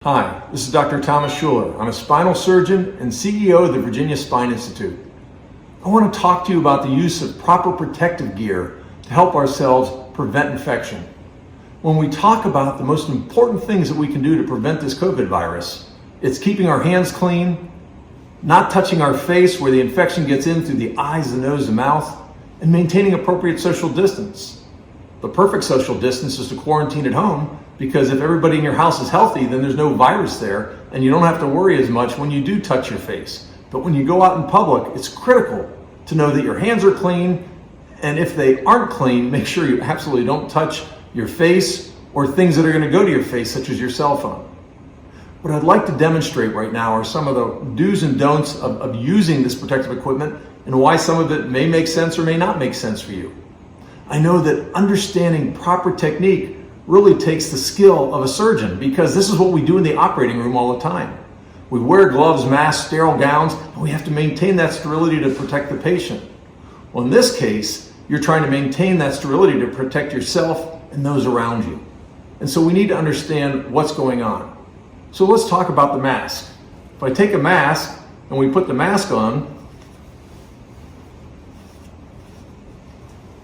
Hi, this is Dr. Thomas Schuler. I'm a spinal surgeon and CEO of the Virginia Spine Institute. I want to talk to you about the use of proper protective gear to help ourselves prevent infection. When we talk about the most important things that we can do to prevent this COVID virus, it's keeping our hands clean, not touching our face where the infection gets in through the eyes, the nose, the mouth, and maintaining appropriate social distance. The perfect social distance is to quarantine at home, because if everybody in your house is healthy, then there's no virus there, and you don't have to worry as much when you do touch your face. But when you go out in public, it's critical to know that your hands are clean, and if they aren't clean, make sure you absolutely don't touch your face or things that are going to go to your face, such as your cell phone. What I'd like to demonstrate right now are some of the do's and don'ts of using this protective equipment and why some of it may make sense or may not make sense for you. I know that understanding proper technique really takes the skill of a surgeon, because this is what we do in the operating room all the time. We wear gloves, masks, sterile gowns, and we have to maintain that sterility to protect the patient. Well, in this case, you're trying to maintain that sterility to protect yourself and those around you. And so we need to understand what's going on. So let's talk about the mask. If I take a mask and we put the mask on,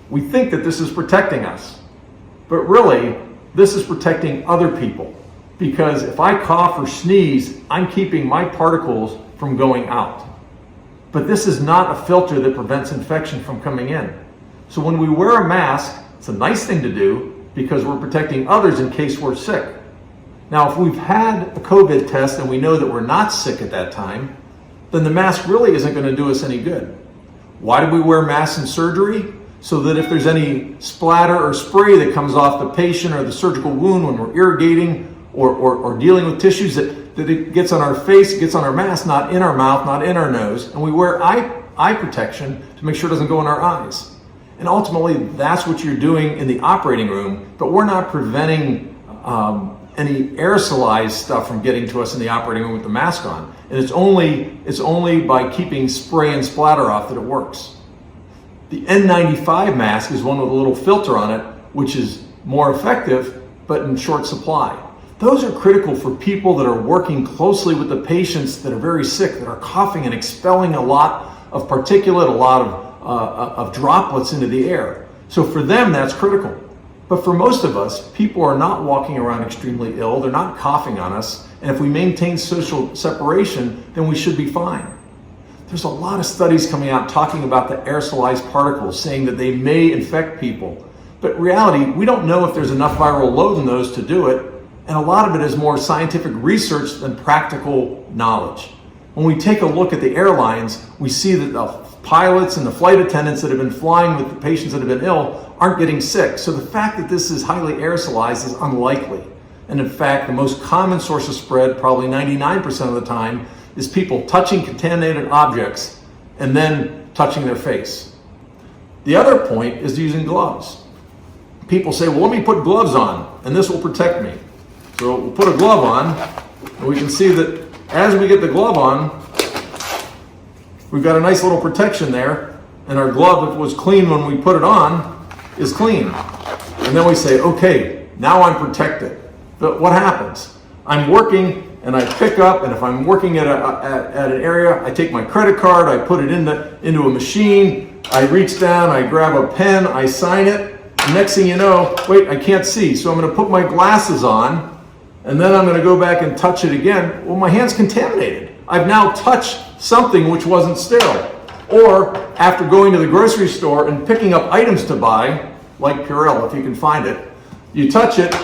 we think that this is protecting us, but really, this is protecting other people, because if I cough or sneeze, I'm keeping my particles from going out. But this is not a filter that prevents infection from coming in. So when we wear a mask, it's a nice thing to do because we're protecting others in case we're sick. Now, if we've had a COVID test and we know that we're not sick at that time, then the mask really isn't going to do us any good. Why do we wear masks in surgery? So that if there's any splatter or spray that comes off the patient or the surgical wound when we're irrigating or dealing with tissues, that it gets on our face, it gets on our mask, not in our mouth, not in our nose. And we wear eye protection to make sure it doesn't go in our eyes. And ultimately, that's what you're doing in the operating room, but we're not preventing any aerosolized stuff from getting to us in the operating room with the mask on. And it's only by keeping spray and splatter off that it works. The N95 mask is one with a little filter on it, which is more effective, but in short supply. Those are critical for people that are working closely with the patients that are very sick, that are coughing and expelling a lot of particulate, a lot of droplets into the air. So for them, that's critical. But for most of us, people are not walking around extremely ill, they're not coughing on us, and if we maintain social separation, then we should be fine. There's a lot of studies coming out talking about the aerosolized particles, saying that they may infect people. But in reality, we don't know if there's enough viral load in those to do it, and a lot of it is more scientific research than practical knowledge. When we take a look at the airlines, we see that the pilots and the flight attendants that have been flying with the patients that have been ill aren't getting sick. So the fact that this is highly aerosolized is unlikely. And in fact, the most common source of spread, probably 99% of the time, is people touching contaminated objects and then touching their face. The other point is using gloves. People say, well, let me put gloves on and this will protect me. So we'll put a glove on and we can see that as we get the glove on, we've got a nice little protection there, and our glove that was clean when we put it on is clean. And then we say, okay, now I'm protected. But what happens? I'm working and I pick up, and if I'm working at an area, I take my credit card, I put it into a machine, I reach down, I grab a pen, I sign it, and next thing you know, wait, I can't see, so I'm going to put my glasses on, and then I'm going to go back and touch it again. Well, my hand's contaminated. I've now touched something which wasn't sterile. Or after going to the grocery store and picking up items to buy, like Purell, if you can find it, you touch it,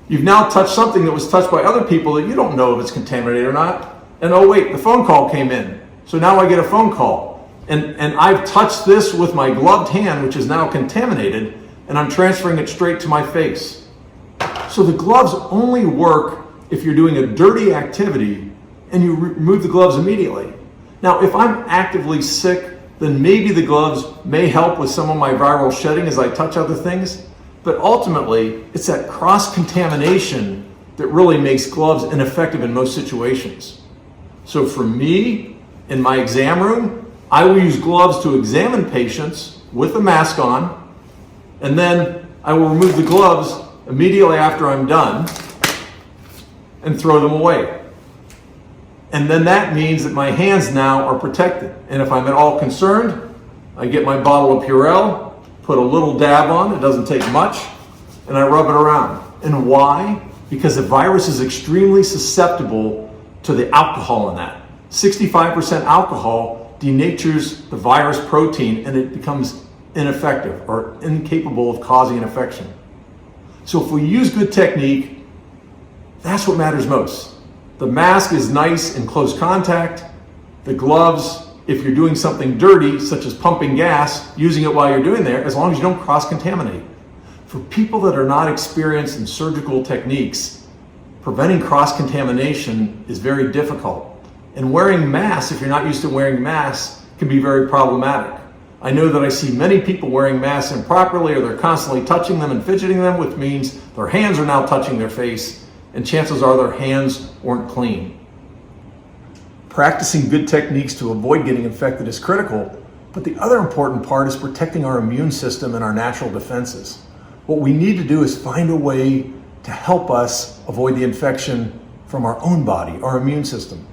you've now touched something that was touched by other people that you don't know if it's contaminated or not. And oh wait, the phone call came in. So now I get a phone call. And I've touched this with my gloved hand, which is now contaminated, and I'm transferring it straight to my face. So the gloves only work if you're doing a dirty activity and you remove the gloves immediately. Now, if I'm actively sick, then maybe the gloves may help with some of my viral shedding as I touch other things. But ultimately, it's that cross-contamination that really makes gloves ineffective in most situations. So for me, in my exam room, I will use gloves to examine patients with a mask on, and then I will remove the gloves immediately after I'm done. and throw them away. And then that means that my hands now are protected. And if I'm at all concerned, I get my bottle of Purell, put a little dab on, it doesn't take much, and I rub it around. And why? Because the virus is extremely susceptible to the alcohol in that. 65% alcohol denatures the virus protein and it becomes ineffective or incapable of causing an infection. So if we use good technique, that's what matters most. The mask is nice in close contact. The gloves, if you're doing something dirty, such as pumping gas, using it while you're doing there, as long as you don't cross-contaminate. For people that are not experienced in surgical techniques, preventing cross-contamination is very difficult. And wearing masks, if you're not used to wearing masks, can be very problematic. I know that I see many people wearing masks improperly, or they're constantly touching them and fidgeting them, which means their hands are now touching their face, and chances are their hands weren't clean. Practicing good techniques to avoid getting infected is critical, but the other important part is protecting our immune system and our natural defenses. What we need to do is find a way to help us avoid the infection from our own body, our immune system.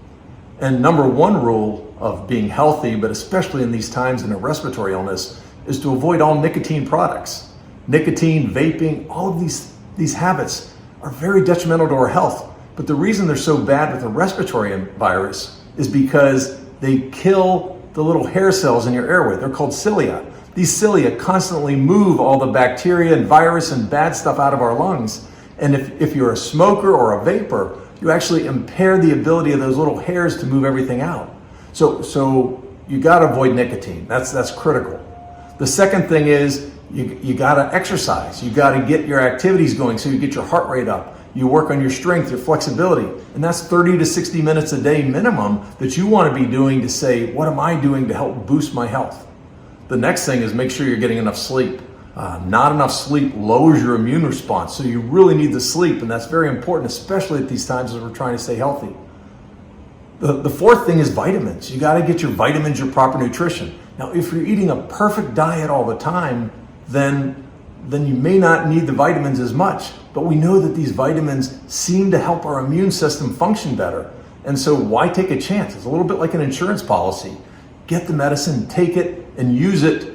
And number one rule of being healthy, but especially in these times in a respiratory illness, is to avoid all nicotine products. Nicotine, vaping, all of these habits are very detrimental to our health. But the reason they're so bad with the respiratory virus is because they kill the little hair cells in your airway. They're called cilia. These cilia constantly move all the bacteria and virus and bad stuff out of our lungs. And if you're a smoker or a vapor, you actually impair the ability of those little hairs to move everything out. So you gotta avoid nicotine. That's critical. The second thing is you gotta exercise. You gotta get your activities going so you get your heart rate up. You work on your strength, your flexibility. And that's 30 to 60 minutes a day minimum that you wanna be doing to say, what am I doing to help boost my health? The next thing is make sure you're getting enough sleep. Not enough sleep lowers your immune response, so you really need the sleep, and that's very important, especially at these times as we're trying to stay healthy. The fourth thing is vitamins. You gotta get your vitamins, your proper nutrition. Now, if you're eating a perfect diet all the time, then you may not need the vitamins as much, but we know that these vitamins seem to help our immune system function better. And so why take a chance? It's a little bit like an insurance policy. Get the medicine, take it, and use it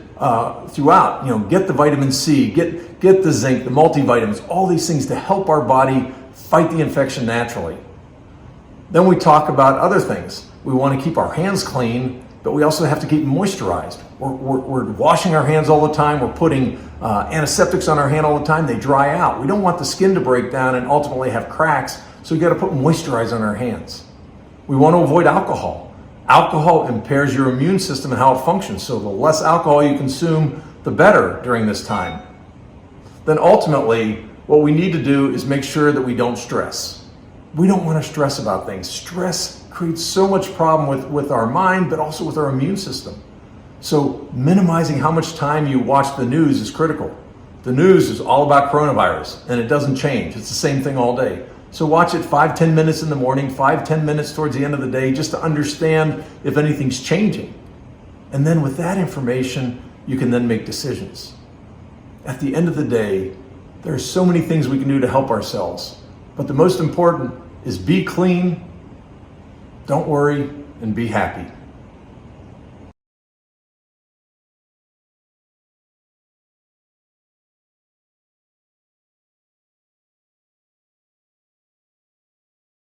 throughout. Get the vitamin C, get the zinc, the multivitamins, all these things to help our body fight the infection naturally. Then we talk about other things. We want to keep our hands clean, but we also have to keep moisturized. We're washing our hands all the time. We're putting antiseptics on our hand all the time. They dry out. We don't want the skin to break down and ultimately have cracks, so we got to put moisturizer on our hands. We want to avoid alcohol. Alcohol impairs your immune system and how it functions, so the less alcohol you consume, the better during this time. Then ultimately, what we need to do is make sure that we don't stress. We don't want to stress about things. Stress creates so much problem with our mind, but also with our immune system. So minimizing how much time you watch the news is critical. The news is all about coronavirus, and it doesn't change. It's the same thing all day. So watch it 5-10 minutes in the morning, 5-10 minutes towards the end of the day, just to understand if anything's changing. And then with that information, you can then make decisions. At the end of the day, there are so many things we can do to help ourselves. But the most important is be clean, don't worry, and be happy.